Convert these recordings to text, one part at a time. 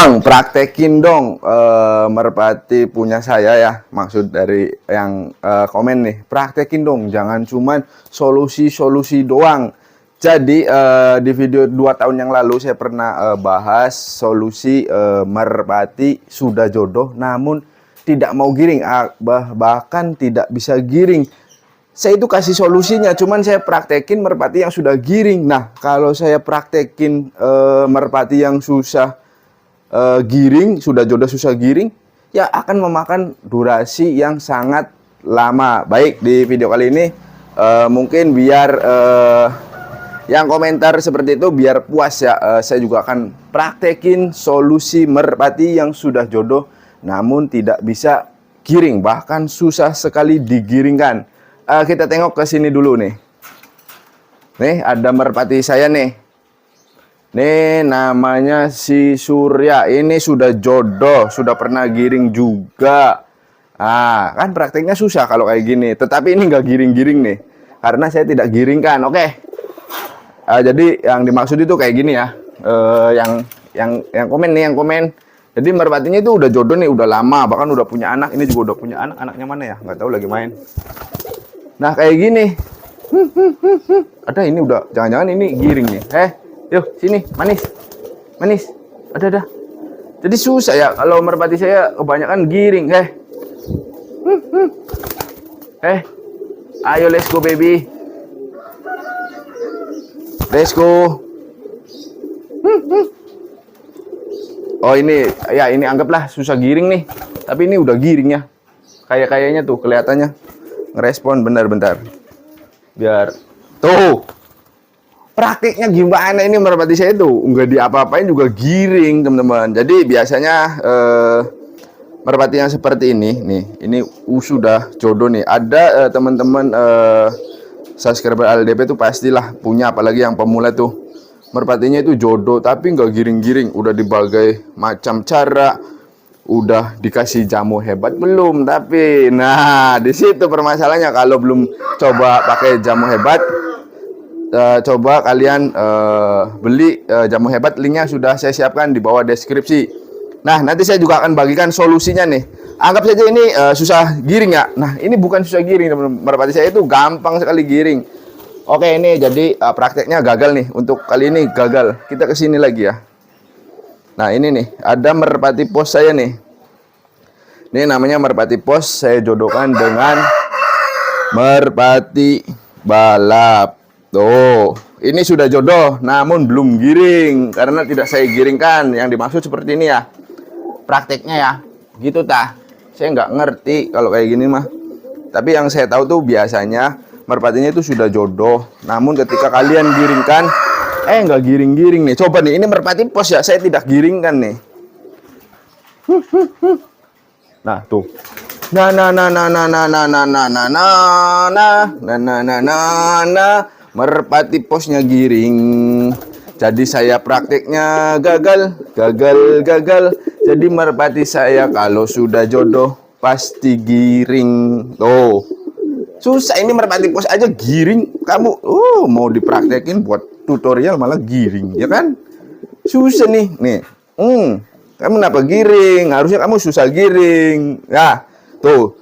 Bang, praktekin dong merpati punya saya ya. Maksud dari yang komen nih, praktekin dong, jangan cuman solusi-solusi doang. Jadi di video 2 tahun yang lalu saya pernah bahas solusi merpati sudah jodoh namun tidak mau giring, bahkan tidak bisa giring. Saya itu kasih solusinya, cuman saya praktekin merpati yang sudah giring. Nah, kalau saya praktekin merpati yang susah giring, sudah jodoh susah giring, ya akan memakan durasi yang sangat lama. Baik, di video kali ini mungkin biar yang komentar seperti itu biar puas ya, saya juga akan praktekin solusi merpati yang sudah jodoh namun tidak bisa giring, bahkan susah sekali digiringkan. Kita tengok ke sini dulu nih. Nih ada merpati saya nih. Nih namanya si Surya. Ini sudah jodoh, sudah pernah giring juga. Kan prakteknya susah kalau kayak gini. Tetapi ini nggak giring-giring nih, karena saya tidak giringkan. Oke. Jadi yang dimaksud itu kayak gini ya. Yang komen nih, yang komen. Jadi merpatinya itu udah jodoh nih, udah lama, bahkan udah punya anak. Ini juga udah punya anak. Anaknya mana ya? Nggak tahu, lagi main. Nah kayak gini. Ada, ini udah, jangan-jangan ini giring nih. Yuk sini, manis, manis. Ada. Jadi susah ya kalau merpati saya kebanyakan giring. Ayo let's go baby, let's go. Oh ini, ya ini anggaplah susah giring nih. Tapi ini udah giring ya. Kayaknya tuh kelihatannya ngerespon. Bentar. Biar tuh. Praktiknya gimana ini merpati saya tuh? Nggak diapa-apain juga giring, teman-teman. Jadi biasanya merpati yang seperti ini nih, ini sudah jodoh nih. Ada teman-teman subscriber LDP tuh pastilah punya, apalagi yang pemula tuh. Merpatinya itu jodoh tapi nggak giring-giring, udah dibagai macam cara, udah dikasih jamu hebat belum, tapi nah di situ permasalahannya. Kalau belum coba pakai jamu hebat, coba kalian beli jamu hebat, linknya sudah saya siapkan di bawah deskripsi. Nah nanti saya juga akan bagikan solusinya nih. Anggap saja ini susah giring ya. Nah ini bukan susah giring, teman-teman. Merpati saya itu gampang sekali giring. Oke, ini jadi prakteknya gagal nih. Untuk kali ini gagal. Kita kesini lagi ya. Nah ini nih, ada merpati pos saya nih. Ini namanya merpati pos, saya jodohkan dengan merpati balap. Tuh, ini sudah jodoh namun belum giring karena tidak saya giringkan. Yang dimaksud seperti ini ya prakteknya ya, gitu tah. Saya nggak ngerti kalau kayak gini mah. Tapi yang saya tahu tuh biasanya merpatinya itu sudah jodoh, namun ketika kalian giringkan, nggak giring-giring nih. Coba nih, ini merpati pos ya, saya tidak giringkan nih. Nah tuh. Merpati posnya giring. Jadi saya prakteknya gagal. Jadi merpati saya kalau sudah jodoh pasti giring. Tuh. Susah ini merpati pos aja giring. Kamu mau dipraktekin buat tutorial malah giring, ya kan? Susah nih. Kamu kenapa giring? Harusnya kamu susah giring. Ya, tuh.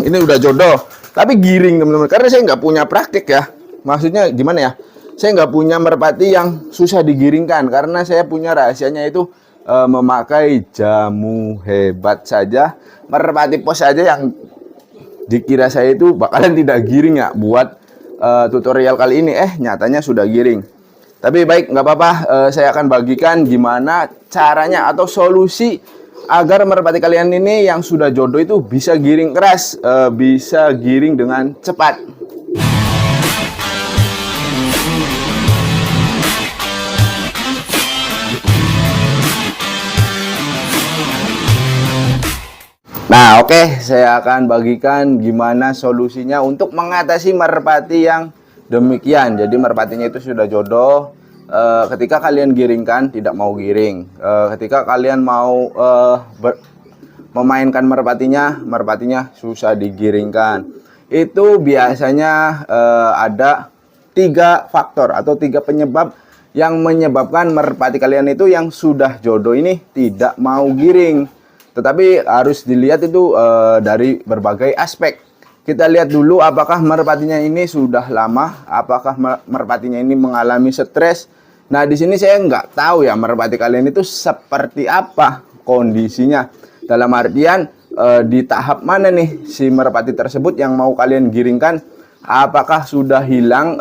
Ini udah jodoh tapi giring, teman-teman. Karena saya nggak punya praktek ya. Maksudnya gimana ya? Saya nggak punya merpati yang susah digiringkan karena saya punya rahasianya itu memakai jamu hebat saja. Merpati pos saja yang dikira saya itu bakalan tidak giring ya buat tutorial kali ini. Nyatanya sudah giring. Tapi baik, nggak apa-apa. Saya akan bagikan gimana caranya atau solusi agar merpati kalian ini yang sudah jodoh itu bisa giring keras, bisa giring dengan cepat. Nah oke, saya akan bagikan gimana solusinya untuk mengatasi merpati yang demikian. Jadi merpatinya itu sudah jodoh, ketika kalian giringkan tidak mau giring. Ketika kalian mau memainkan merpatinya susah digiringkan. Itu biasanya ada 3 faktor atau 3 penyebab yang menyebabkan merpati kalian itu yang sudah jodoh ini tidak mau giring. Tetapi harus dilihat itu dari berbagai aspek. Kita lihat dulu apakah merpatinya ini sudah lama, apakah merpatinya ini mengalami stres. Nah, di sini saya nggak tahu ya merpati kalian itu seperti apa kondisinya. Dalam artian di tahap mana nih si merpati tersebut yang mau kalian giringkan? Apakah sudah hilang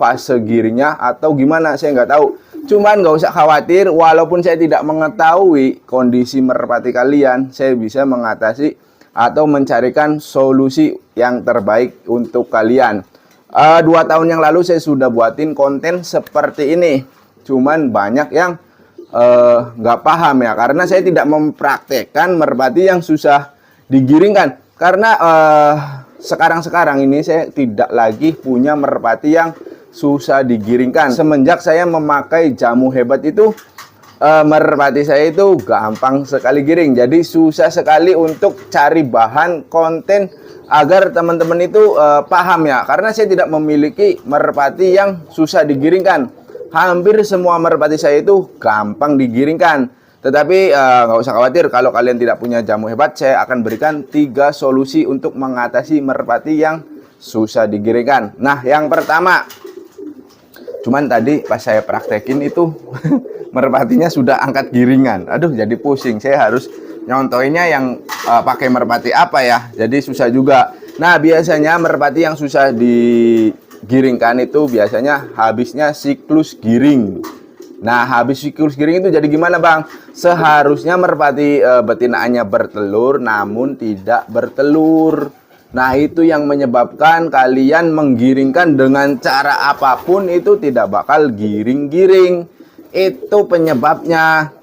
fase giringnya atau gimana? Saya nggak tahu. Cuman nggak usah khawatir, walaupun saya tidak mengetahui kondisi merpati kalian, saya bisa mengatasi atau mencarikan solusi yang terbaik untuk kalian. 2 tahun yang lalu saya sudah buatin konten seperti ini. Cuman banyak yang nggak paham ya, karena saya tidak mempraktekkan merpati yang susah digiringkan. Karena sekarang ini saya tidak lagi punya merpati yang susah digiringkan. Semenjak saya memakai jamu hebat itu, merpati saya itu gampang sekali giring. Jadi susah sekali untuk cari bahan konten agar teman-teman itu paham ya. Karena saya tidak memiliki merpati yang susah digiringkan. Hampir semua merpati saya itu gampang digiringkan. Tetapi nggak usah khawatir, kalau kalian tidak punya jamu hebat, saya akan berikan 3 solusi untuk mengatasi merpati yang susah digiringkan. Nah, yang pertama, cuman tadi pas saya praktekin itu merpatinya sudah angkat giringan. Aduh, jadi pusing. Saya harus nyontoinnya yang pakai merpati apa ya. Jadi susah juga. Nah, biasanya merpati yang susah digiringkan itu biasanya habisnya siklus giring. Nah, habis siklus giring itu jadi gimana, Bang? Seharusnya merpati betinaannya bertelur namun tidak bertelur. Nah, itu yang menyebabkan kalian menggiringkan dengan cara apapun itu tidak bakal giring-giring. Itu penyebabnya.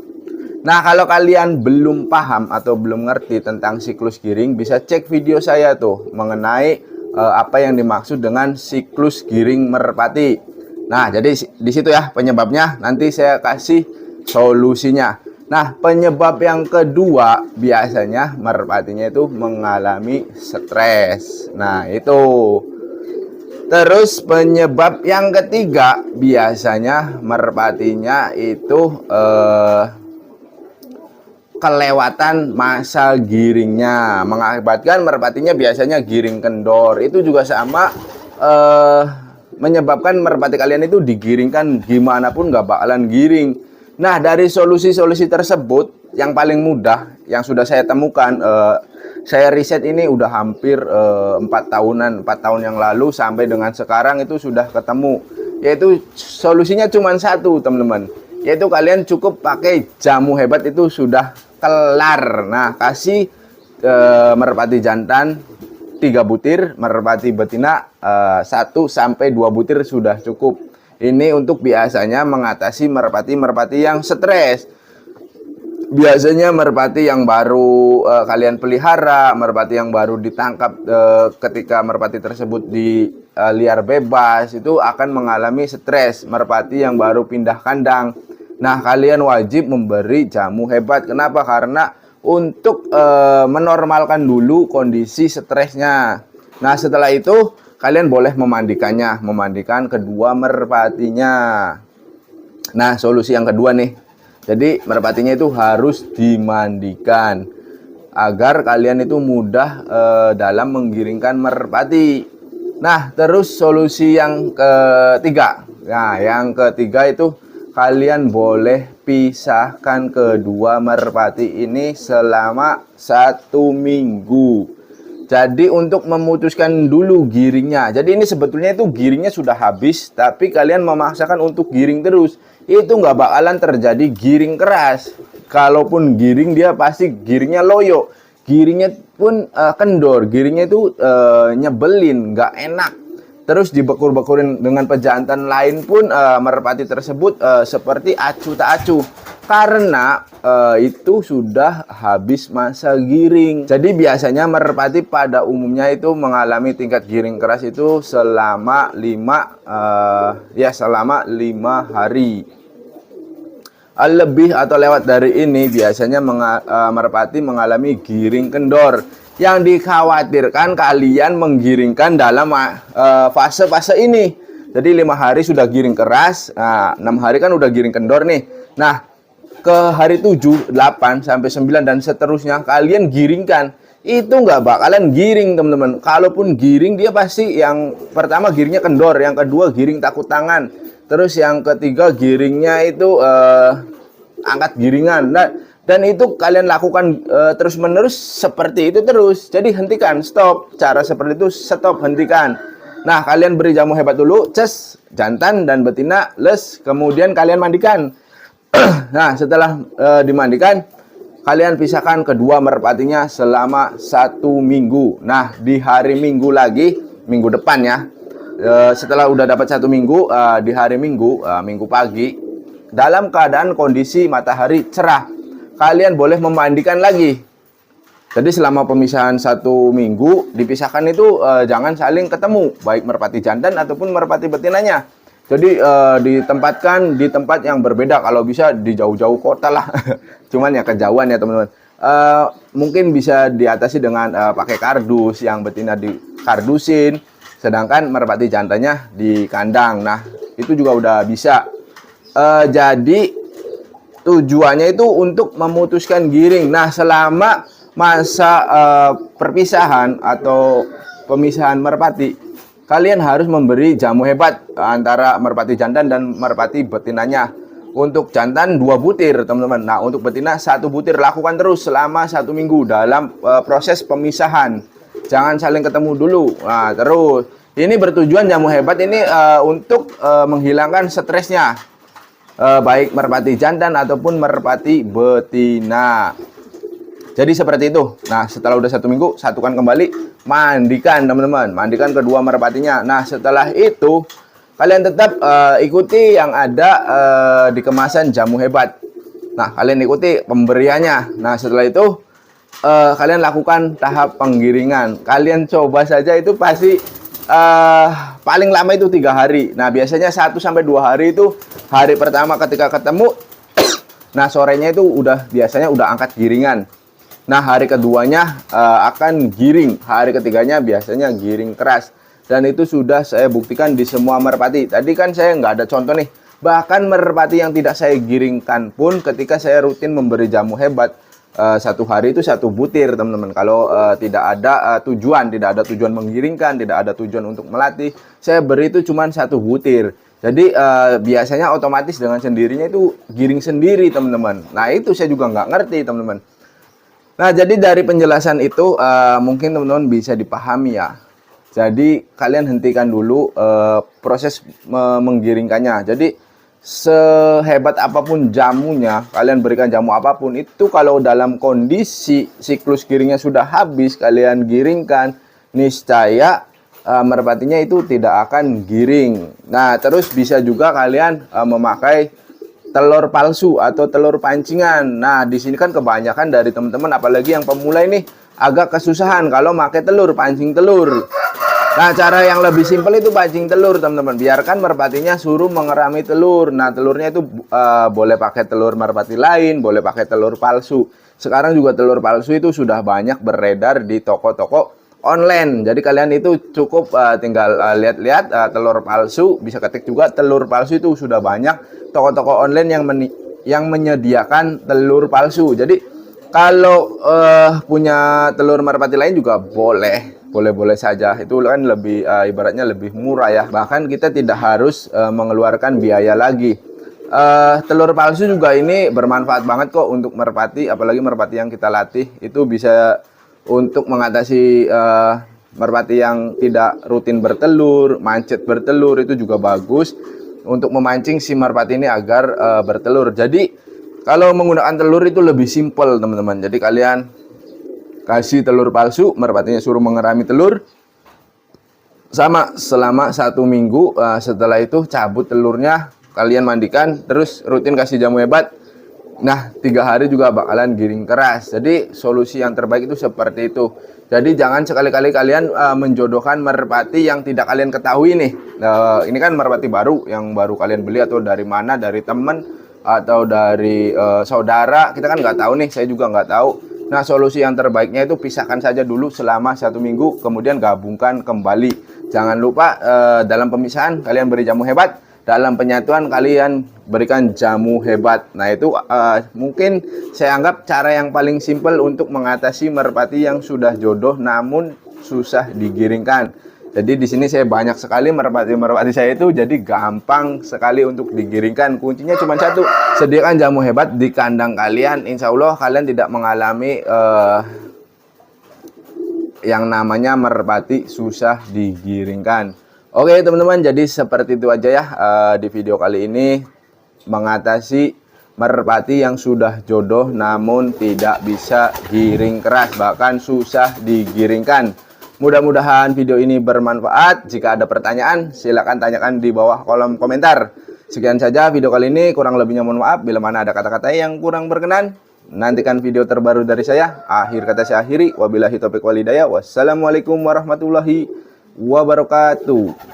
Nah, kalau kalian belum paham atau belum ngerti tentang siklus giring, bisa cek video saya tuh mengenai apa yang dimaksud dengan siklus giring merpati. Nah, jadi di situ ya penyebabnya, nanti saya kasih solusinya. Nah, penyebab yang kedua biasanya merpatinya itu mengalami stres. Nah, itu. Terus penyebab yang ketiga biasanya merpatinya itu kelewatan masa giringnya, mengakibatkan merpatinya biasanya giring kendor. Itu juga sama menyebabkan merpati kalian itu digiringkan gimana pun nggak bakalan giring. Nah, dari solusi-solusi tersebut yang paling mudah yang sudah saya temukan, saya riset ini udah hampir 4 tahun yang lalu sampai dengan sekarang itu sudah ketemu. Yaitu solusinya cuma satu, teman-teman. Yaitu kalian cukup pakai jamu hebat itu sudah kelar. Nah, kasih merpati jantan 3 butir, merpati betina 1 sampai 2 butir sudah cukup. Ini untuk biasanya mengatasi merpati-merpati yang stres. Biasanya merpati yang baru kalian pelihara, merpati yang baru ditangkap ketika merpati tersebut di liar bebas, itu akan mengalami stres. Merpati yang baru pindah kandang. Nah, kalian wajib memberi jamu hebat. Kenapa? Karena untuk menormalkan dulu kondisi stresnya. Nah, setelah itu kalian boleh memandikan kedua merpatinya. Nah, solusi yang kedua nih. Jadi merpatinya itu harus dimandikan agar kalian itu mudah dalam menggiringkan merpati. Nah, terus solusi yang ketiga. Nah, yang ketiga itu kalian boleh pisahkan kedua merpati ini selama 1 minggu. Jadi untuk memutuskan dulu giringnya. Jadi ini sebetulnya itu giringnya sudah habis, tapi kalian memaksakan untuk giring terus. Itu nggak bakalan terjadi giring keras. Kalaupun giring, dia pasti giringnya loyo. Giringnya pun kendor. Giringnya itu nyebelin, nggak enak. Terus dibekur-bekurin dengan pejantan lain pun merpati tersebut seperti acuh tak acuh. Karena itu sudah habis masa giring. Jadi biasanya merpati pada umumnya itu mengalami tingkat giring keras itu selama 5 hari. Lebih atau lewat dari ini biasanya merpati mengalami giring kendor. Yang dikhawatirkan kalian menggiringkan dalam fase-fase ini. Jadi 5 hari sudah giring keras, nah 6 hari kan udah giring kendor nih. Nah, ke hari 7, 8, sampai 9 dan seterusnya kalian giringkan. Itu nggak bakalan giring teman-teman. Kalaupun giring dia pasti yang pertama giringnya kendor, yang kedua giring takut tangan. Terus yang ketiga giringnya itu angkat giringan. Dan itu kalian lakukan terus-menerus seperti itu terus. Jadi hentikan, stop. Cara seperti itu stop, hentikan. Nah, kalian beri jamu hebat dulu, ces, jantan dan betina, les, kemudian kalian mandikan. Nah, setelah dimandikan, kalian pisahkan kedua merpatinya selama 1 minggu. Nah, di hari Minggu lagi, minggu depan ya, setelah udah dapat 1 minggu, di hari Minggu, Minggu pagi, dalam keadaan kondisi matahari cerah, kalian boleh memandikan lagi. Jadi selama pemisahan 1 minggu dipisahkan itu jangan saling ketemu, baik merpati jantan ataupun merpati betinanya. Jadi ditempatkan di tempat yang berbeda, kalau bisa di jauh-jauh kota lah. Cuman ya kejauhan ya teman-teman. Mungkin bisa diatasi dengan pakai kardus, yang betina dikardusin, sedangkan merpati jantannya di kandang. Nah itu juga udah bisa. Jadi tujuannya itu untuk memutuskan giring. Nah selama masa perpisahan atau pemisahan merpati, kalian harus memberi jamu hebat antara merpati jantan dan merpati betinanya. Untuk jantan 2 butir teman-teman. Nah untuk betina 1 butir. Lakukan terus selama 1 minggu dalam proses pemisahan. Jangan saling ketemu dulu. Nah terus ini bertujuan jamu hebat ini untuk menghilangkan stresnya, baik merpati jantan ataupun merpati betina. Jadi seperti itu. Nah setelah udah 1 minggu, satukan kembali, mandikan teman-teman, mandikan kedua merpatinya. Nah setelah itu kalian tetap ikuti yang ada di kemasan jamu hebat. Nah kalian ikuti pemberiannya. Nah setelah itu kalian lakukan tahap penggiringan. Kalian coba saja, itu pasti paling lama itu 3 hari. Nah biasanya 1 sampai 2 hari itu, hari pertama ketika ketemu, nah sorenya itu biasanya udah angkat giringan. Nah hari keduanya akan giring, hari ketiganya biasanya giring keras. Dan itu sudah saya buktikan di semua merpati. Tadi kan saya nggak ada contoh nih. Bahkan merpati yang tidak saya giringkan pun ketika saya rutin memberi jamu hebat, 1 hari itu 1 butir teman-teman. Kalau tidak ada tujuan menggiringkan, tidak ada tujuan untuk melatih, saya beri itu cuma 1 butir. Jadi biasanya otomatis dengan sendirinya itu giring sendiri teman-teman. Nah itu saya juga nggak ngerti teman-teman. Nah, jadi dari penjelasan itu mungkin teman-teman bisa dipahami ya. Jadi kalian hentikan dulu proses menggiringkannya. Jadi sehebat apapun jamunya, kalian berikan jamu apapun, itu kalau dalam kondisi siklus giringnya sudah habis, kalian giringkan, niscaya merpatinya itu tidak akan giring. Nah, terus bisa juga kalian memakai telur palsu atau telur pancingan. Nah, di sini kan kebanyakan dari teman-teman, apalagi yang pemula ini, agak kesusahan kalau pakai telur, pancing telur. Nah, cara yang lebih simpel itu pancing telur, teman-teman. Biarkan merpatinya suruh mengerami telur. Nah, telurnya itu boleh pakai telur merpati lain, boleh pakai telur palsu. Sekarang juga telur palsu itu sudah banyak beredar di toko-toko online. Jadi kalian itu cukup tinggal lihat-lihat telur palsu, bisa ketik juga telur palsu, itu sudah banyak toko-toko online yang menyediakan telur palsu. Jadi kalau punya telur merpati lain juga boleh saja. Itu kan lebih ibaratnya lebih murah ya. Bahkan kita tidak harus mengeluarkan biaya lagi. Telur palsu juga ini bermanfaat banget kok untuk merpati, apalagi merpati yang kita latih. Itu bisa untuk mengatasi merpati yang tidak rutin bertelur, mancet bertelur, itu juga bagus untuk memancing si merpati ini agar bertelur. Jadi kalau menggunakan telur itu lebih simpel teman-teman. Jadi kalian kasih telur palsu, merpatinya suruh mengerami telur sama selama 1 minggu. Setelah itu cabut telurnya, kalian mandikan, terus rutin kasih jamu hebat. Nah 3 hari juga bakalan giring keras. Jadi solusi yang terbaik itu seperti itu. Jadi jangan sekali-kali kalian menjodohkan merpati yang tidak kalian ketahui nih. Ini kan merpati baru yang baru kalian beli, atau dari mana, dari temen atau dari saudara. Kita kan nggak tahu nih, saya juga nggak tahu. Nah, solusi yang terbaiknya itu pisahkan saja dulu selama 1 minggu, kemudian gabungkan kembali. Jangan lupa dalam pemisahan kalian beri jamu hebat, dalam penyatuan kalian berikan jamu hebat. Nah, itu mungkin saya anggap cara yang paling simpel untuk mengatasi merpati yang sudah jodoh namun susah digiringkan. Jadi di sini saya banyak sekali merpati saya itu, jadi gampang sekali untuk digiringkan. Kuncinya cuma satu, sediakan jamu hebat di kandang kalian. Insya Allah kalian tidak mengalami yang namanya merpati susah digiringkan. Oke teman-teman, jadi seperti itu aja ya di video kali ini mengatasi merpati yang sudah jodoh namun tidak bisa giring keras, bahkan susah digiringkan. Mudah-mudahan video ini bermanfaat. Jika ada pertanyaan, silakan tanyakan di bawah kolom komentar. Sekian saja video kali ini, kurang lebihnya mohon maaf bila mana ada kata-kata yang kurang berkenan. Nantikan video terbaru dari saya. Akhir kata saya akhiri. Wabillahi taufiq walhidayah. Wassalamualaikum warahmatullahi wabarakatuh.